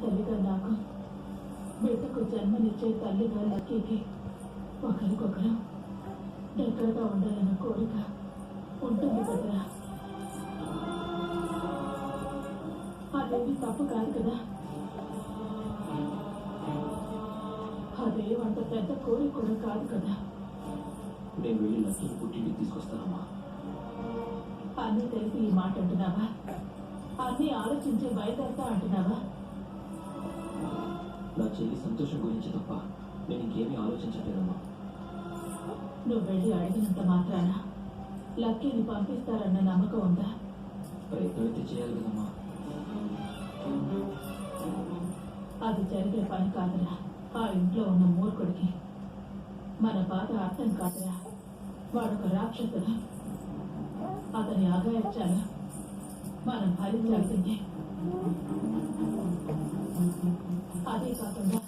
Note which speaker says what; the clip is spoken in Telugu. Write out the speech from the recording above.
Speaker 1: తల్లిగా నాకు, బిడ్డకు జన్మనిచ్చే తల్లిగా లక్కీకి ఒకరికొకరు దగ్గరగా ఉండాలన్న కోరిక ఉంటుంది కదరా. అదేమి తప్పు కాదు కదా. అదేమంత పెద్ద కోరిక కూడా కాదు కదా.
Speaker 2: నేను వెళ్ళి లక్కీని పుట్టింటికి తీసుకొస్తానమ్మా.
Speaker 1: అన్నీ తెలిసి ఈ మాట అంటున్నావా? అన్నీ ఆలోచించి బయలుదేరుతా అంటున్నావా?
Speaker 2: నా చెల్లి సంతోషం గురించి తప్ప నేను ఇంకేమీ ఆలోచించలేదమ్మా.
Speaker 1: నువ్వు వెళ్ళి అడిగినంత మాత్రాన లక్కీని పంపిస్తారన్న నమ్మకం ఉందా?
Speaker 2: ప్రయత్నం అయితే చేయాలి కదమ్మా.
Speaker 1: అది జరిగే పని కాదురా. ఆ ఇంట్లో ఉన్న మూర్ఖుడికి మన బాధ అర్థం కాదురా. వాడొక రాక్షసుడు. అతని అఘాయిత్యాలు మనం భరించాల్సిందే. అదే కాకుండా